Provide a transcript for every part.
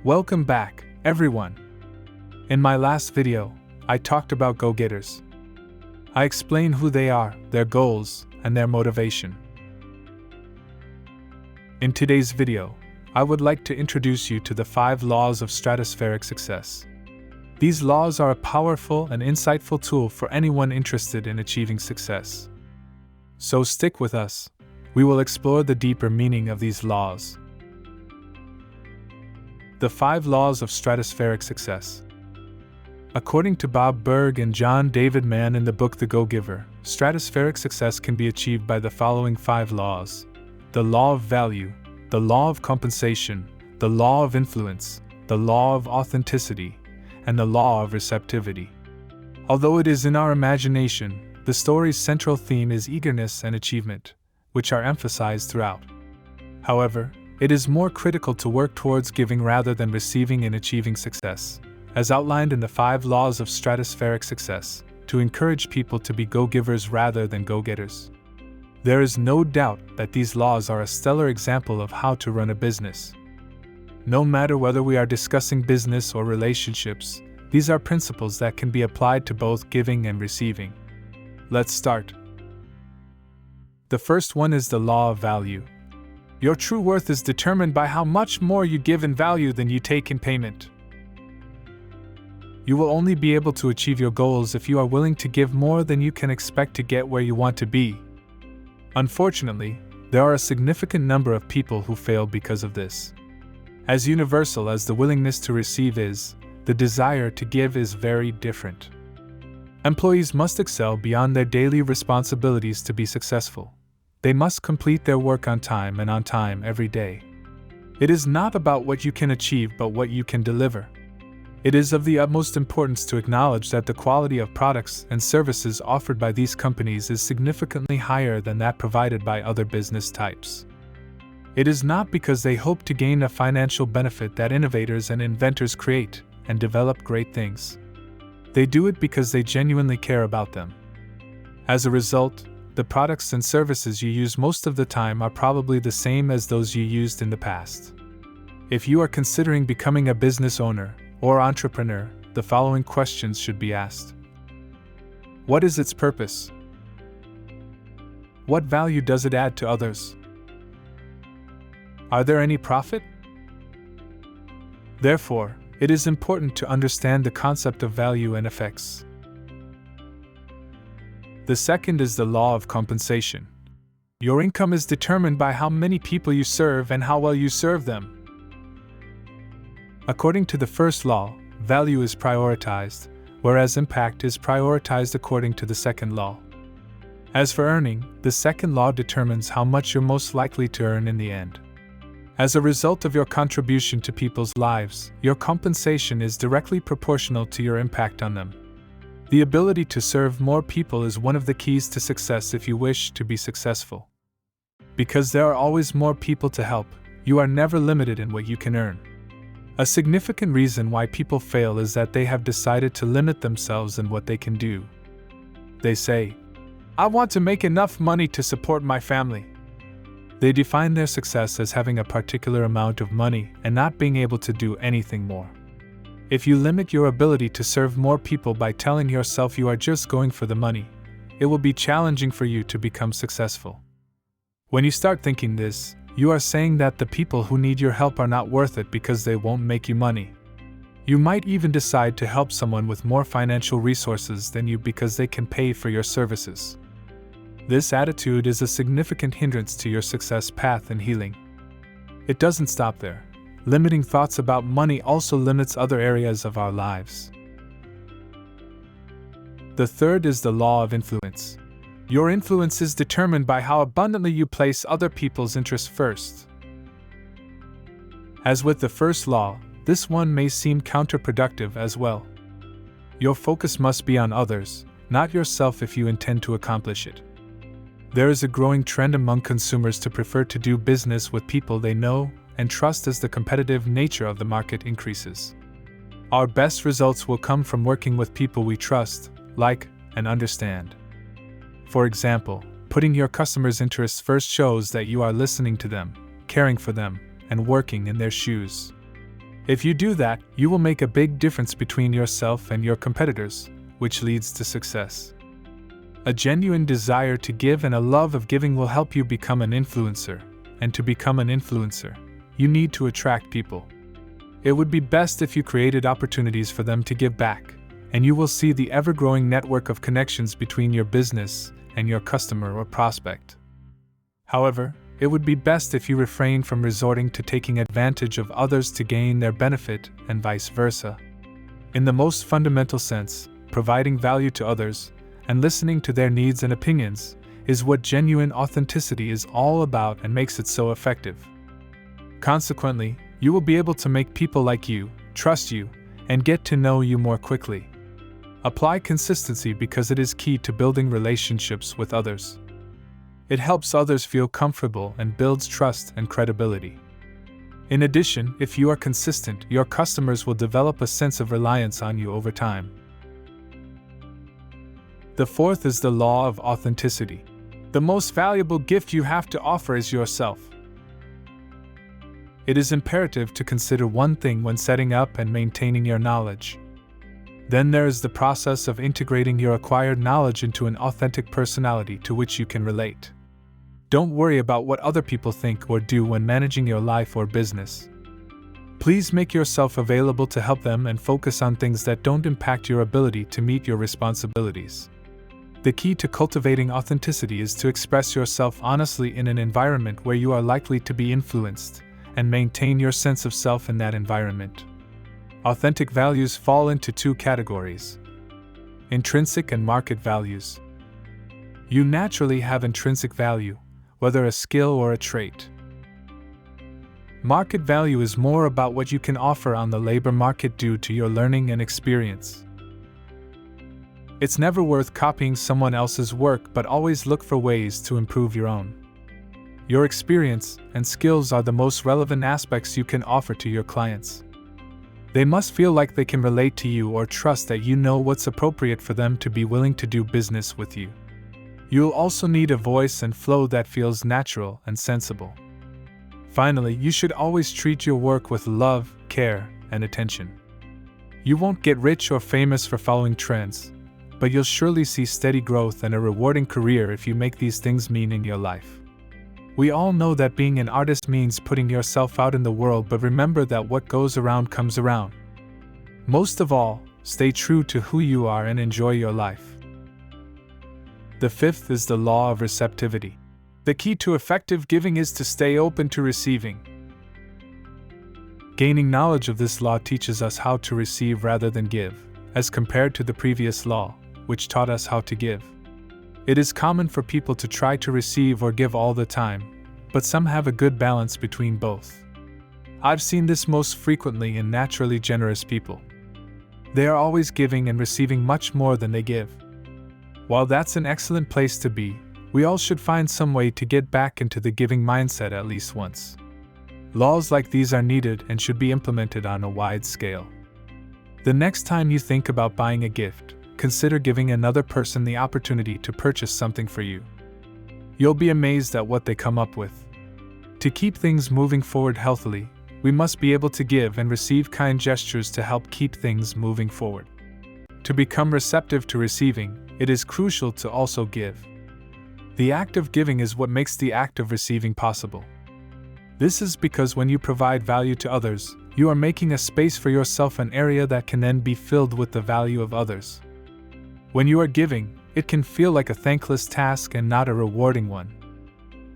Welcome back, everyone. In my last video, I talked about go-getters. I explained who they are, their goals, and their motivation. In today's video, I would like to introduce you to the 5 laws of stratospheric success. These laws are a powerful and insightful tool for anyone interested in achieving success. So stick with us. We will explore the deeper meaning of these laws. The 5 laws of stratospheric success. According to Bob Burg and John David Mann in the book The Go-Giver, stratospheric success can be achieved by the following 5 laws: the law of value, the law of compensation, the law of influence, the law of authenticity, and the law of receptivity. Although it is in our imagination, the story's central theme is eagerness and achievement, which are emphasized throughout. However, it is more critical to work towards giving rather than receiving in achieving success, as outlined in the 5 laws of stratospheric success, to encourage people to be go-givers rather than go-getters. There is no doubt that these laws are a stellar example of how to run a business. No matter whether we are discussing business or relationships, these are principles that can be applied to both giving and receiving. Let's start. The first one is the law of value. Your true worth is determined by how much more you give in value than you take in payment. You will only be able to achieve your goals if you are willing to give more than you can expect to get where you want to be. Unfortunately, there are a significant number of people who fail because of this. As universal as the willingness to receive is, the desire to give is very different. Employees must excel beyond their daily responsibilities to be successful. They must complete their work on time and on time every day. It is not about what you can achieve but what you can deliver. It is of the utmost importance to acknowledge that the quality of products and services offered by these companies is significantly higher than that provided by other business types. It is not because they hope to gain a financial benefit that innovators and inventors create and develop great things. They do it because they genuinely care about them. As a result, the products and services you use most of the time are probably the same as those you used in the past. If you are considering becoming a business owner or entrepreneur, the following questions should be asked. What is its purpose? What value does it add to others? Are there any profit? Therefore, it is important to understand the concept of value and effects. The second is the law of compensation. Your income is determined by how many people you serve and how well you serve them. According to the first law, value is prioritized, whereas impact is prioritized according to the second law. As for earning, the second law determines how much you're most likely to earn in the end. As a result of your contribution to people's lives, your compensation is directly proportional to your impact on them. The ability to serve more people is one of the keys to success if you wish to be successful. Because there are always more people to help, you are never limited in what you can earn. A significant reason why people fail is that they have decided to limit themselves in what they can do. They say, "I want to make enough money to support my family." They define their success as having a particular amount of money and not being able to do anything more. If you limit your ability to serve more people by telling yourself you are just going for the money, it will be challenging for you to become successful. When you start thinking this, you are saying that the people who need your help are not worth it because they won't make you money. You might even decide to help someone with more financial resources than you because they can pay for your services. This attitude is a significant hindrance to your success path and healing. It doesn't stop there. Limiting thoughts about money also limits other areas of our lives. The third is the law of influence. Your influence is determined by how abundantly you place other people's interests first. As with the first law, this one may seem counterproductive as well. Your focus must be on others, not yourself if you intend to accomplish it. There is a growing trend among consumers to prefer to do business with people they know and trust as the competitive nature of the market increases. Our best results will come from working with people we trust, like, and understand. For example, putting your customers' interests first shows that you are listening to them, caring for them, and working in their shoes. If you do that, you will make a big difference between yourself and your competitors, which leads to success. A genuine desire to give and a love of giving will help you become an influencer, and to become an influencer, you need to attract people. It would be best if you created opportunities for them to give back, and you will see the ever-growing network of connections between your business and your customer or prospect. However, it would be best if you refrain from resorting to taking advantage of others to gain their benefit and vice versa. In the most fundamental sense, providing value to others and listening to their needs and opinions is what genuine authenticity is all about and makes it so effective. Consequently, you will be able to make people like you, trust you, and get to know you more quickly. Apply consistency because it is key to building relationships with others. It helps others feel comfortable and builds trust and credibility. In addition, if you are consistent, your customers will develop a sense of reliance on you over time. The fourth is the law of authenticity. The most valuable gift you have to offer is yourself. It is imperative to consider one thing when setting up and maintaining your knowledge. Then there is the process of integrating your acquired knowledge into an authentic personality to which you can relate. Don't worry about what other people think or do when managing your life or business. Please make yourself available to help them and focus on things that don't impact your ability to meet your responsibilities. The key to cultivating authenticity is to express yourself honestly in an environment where you are likely to be influenced, and maintain your sense of self in that environment. Authentic values fall into two categories: intrinsic and market values. You naturally have intrinsic value, whether a skill or a trait. Market value is more about what you can offer on the labor market due to your learning and experience. It's never worth copying someone else's work, but always look for ways to improve your own. Your experience and skills are the most relevant aspects you can offer to your clients. They must feel like they can relate to you or trust that you know what's appropriate for them to be willing to do business with you. You'll also need a voice and flow that feels natural and sensible. Finally, you should always treat your work with love, care, and attention. You won't get rich or famous for following trends, but you'll surely see steady growth and a rewarding career if you make these things mean in your life. We all know that being an artist means putting yourself out in the world, but remember that what goes around comes around. Most of all, stay true to who you are and enjoy your life. The fifth is the law of receptivity. The key to effective giving is to stay open to receiving. Gaining knowledge of this law teaches us how to receive rather than give, as compared to the previous law, which taught us how to give. It is common for people to try to receive or give all the time, but some have a good balance between both. I've seen this most frequently in naturally generous people. They are always giving and receiving much more than they give. While that's an excellent place to be, we all should find some way to get back into the giving mindset at least once. Laws like these are needed and should be implemented on a wide scale. The next time you think about buying a gift, consider giving another person the opportunity to purchase something for you. You'll be amazed at what they come up with. To keep things moving forward healthily, we must be able to give and receive kind gestures to help keep things moving forward. To become receptive to receiving, it is crucial to also give. The act of giving is what makes the act of receiving possible. This is because when you provide value to others, you are making a space for yourself, an area that can then be filled with the value of others. When you are giving, it can feel like a thankless task and not a rewarding one.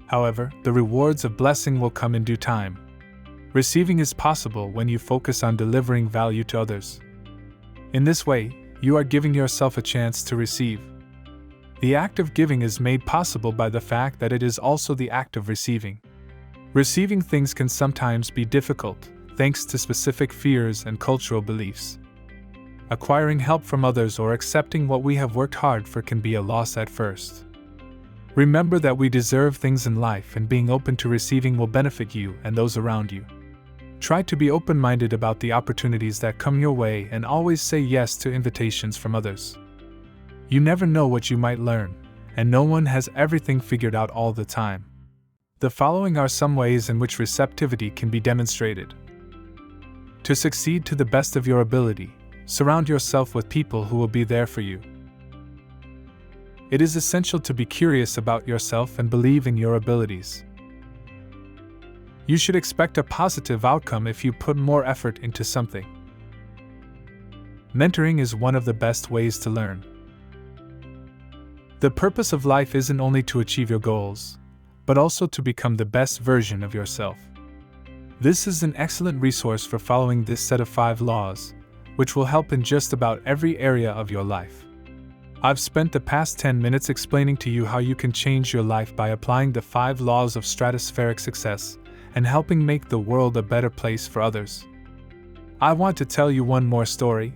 However, the rewards of blessing will come in due time. Receiving is possible when you focus on delivering value to others. In this way, you are giving yourself a chance to receive. The act of giving is made possible by the fact that it is also the act of receiving. Receiving things can sometimes be difficult, thanks to specific fears and cultural beliefs. Acquiring help from others or accepting what we have worked hard for can be a loss at first. Remember that we deserve things in life, and being open to receiving will benefit you and those around you. Try to be open-minded about the opportunities that come your way and always say yes to invitations from others. You never know what you might learn, and no one has everything figured out all the time. The following are some ways in which receptivity can be demonstrated. To succeed to the best of your ability, surround yourself with people who will be there for you. It is essential to be curious about yourself and believe in your abilities. You should expect a positive outcome if you put more effort into something. Mentoring is one of the best ways to learn. The purpose of life isn't only to achieve your goals, but also to become the best version of yourself. This is an excellent resource for following this set of 5 laws, which will help in just about every area of your life. I've spent the past 10 minutes explaining to you how you can change your life by applying the 5 laws of stratospheric success and helping make the world a better place for others. I want to tell you one more story.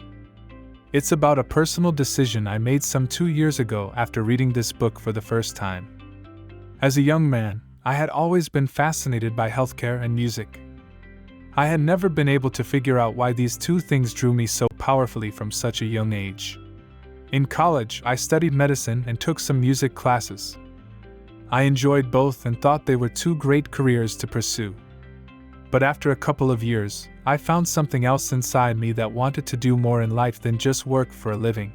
It's about a personal decision I made some 2 years ago after reading this book for the first time. As a young man, I had always been fascinated by healthcare and music. I had never been able to figure out why these two things drew me so powerfully from such a young age. In college, I studied medicine and took some music classes. I enjoyed both and thought they were 2 great careers to pursue. But after a couple of years, I found something else inside me that wanted to do more in life than just work for a living.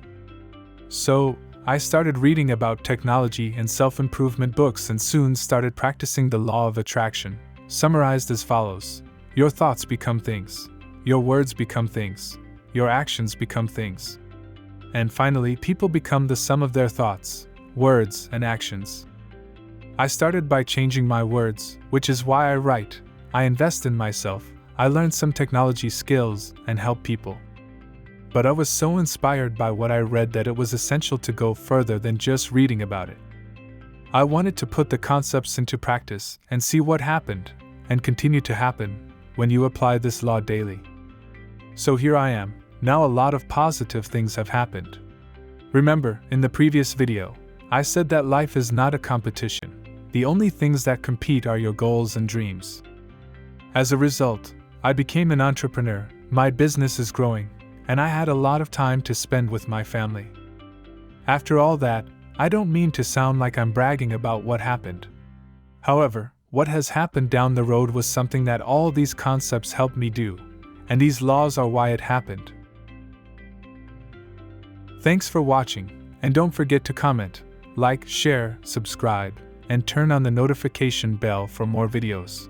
So, I started reading about technology and self-improvement books and soon started practicing the law of attraction, summarized as follows: your thoughts become things, your words become things, your actions become things. And finally, people become the sum of their thoughts, words, and actions. I started by changing my words, which is why I write. I invest in myself, I learned some technology skills, and help people. But I was so inspired by what I read that it was essential to go further than just reading about it. I wanted to put the concepts into practice and see what happened, and continue to happen, when you apply this law daily. So here I am, now a lot of positive things have happened. Remember, in the previous video, I said that life is not a competition. The only things that compete are your goals and dreams. As a result, I became an entrepreneur, my business is growing, and I had a lot of time to spend with my family. After all that, I don't mean to sound like I'm bragging about what happened. However, what has happened down the road was something that all these concepts helped me do, and these laws are why it happened. Thanks for watching, and don't forget to comment, like, share, subscribe, and turn on the notification bell for more videos.